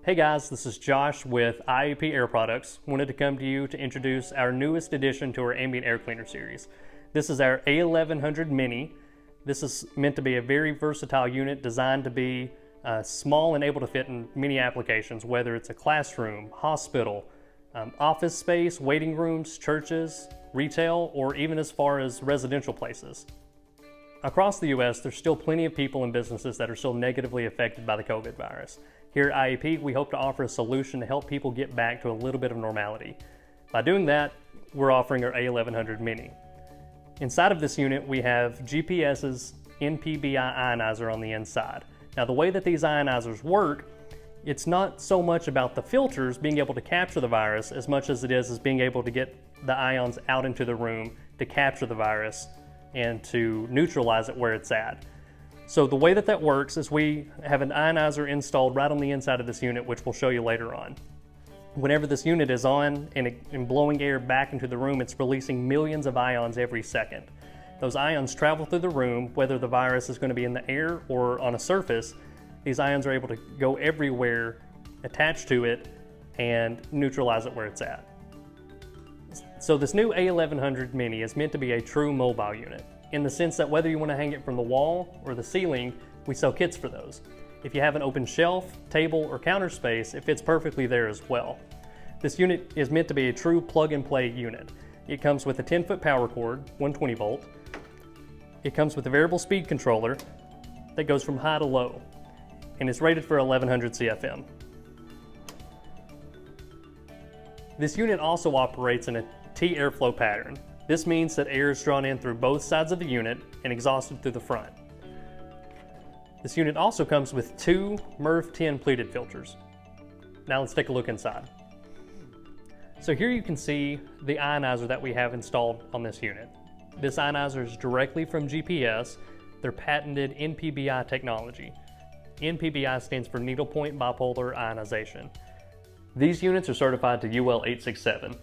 Hey guys, this is Josh with IAP-AirProducts. Wanted to come to you to introduce our newest addition to our ambient air cleaner series. This is our A-1100-MINI. This is meant to be a very versatile unit designed to be small and able to fit in many applications, whether it's a classroom, hospital, office space, waiting rooms, churches, retail, or even as far as residential places. Across the U.S., there's still plenty of people and businesses that are still negatively affected by the COVID virus. Here at IAP, we hope to offer a solution to help people get back to a little bit of normality. By doing that, we're offering our A-1100-MINI. Inside of this unit, we have GPS's NPBI ionizer on the inside. Now, the way that these ionizers work, it's not so much about the filters being able to capture the virus as much as it is being able to get the ions out into the room to capture the virus and to neutralize it where it's at. So the way that that works is we have an ionizer installed right on the inside of this unit, which we'll show you later on. Whenever this unit is on and blowing air back into the room, it's releasing millions of ions every second. Those ions travel through the room, whether the virus is going to be in the air or on a surface. These ions are able to go everywhere, attach to it, and neutralize it where it's at. So this new A-1100-MINI is meant to be a true mobile unit, in the sense that whether you want to hang it from the wall or the ceiling, we sell kits for those. If you have an open shelf, table, or counter space, it fits perfectly there as well. This unit is meant to be a true plug-and-play unit. It comes with a 10-foot power cord, 120 volt. It comes with a variable speed controller that goes from high to low, and it's rated for 1100 CFM. This unit also operates in a T airflow pattern. This means that air is drawn in through both sides of the unit and exhausted through the front. This unit also comes with two MERV 10 pleated filters. Now let's take a look inside. So here you can see the ionizer that we have installed on this unit. This ionizer is directly from GPS, their patented NPBI technology. NPBI stands for needlepoint bipolar ionization. These units are certified to UL 867.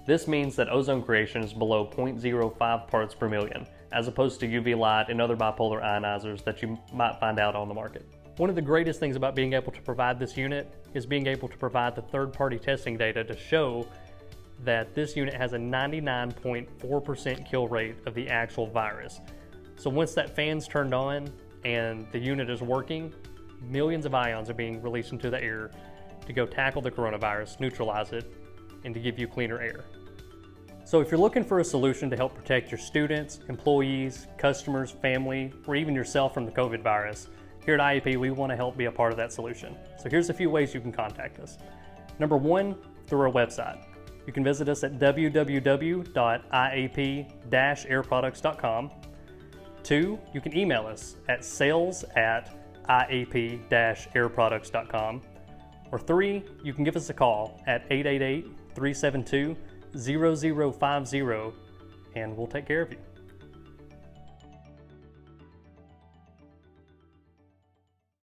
This means that ozone creation is below 0.05 parts per million, as opposed to UV light and other bipolar ionizers that you might find out on the market. One of the greatest things about being able to provide this unit is being able to provide the third-party testing data to show that this unit has a 99.4% kill rate of the actual virus. So once that fan's turned on and the unit is working, millions of ions are being released into the air to go tackle the coronavirus, neutralize it, and to give you cleaner air. So if you're looking for a solution to help protect your students, employees, customers, family, or even yourself from the COVID virus, here at IAP we want to help be a part of that solution. So here's a few ways you can contact us. Number one, through our website. You can visit us at www.iap-airproducts.com. Two, you can email us at sales@iap-airproducts.com. Or three, you can give us a call at 888-372-0050 and we'll take care of you.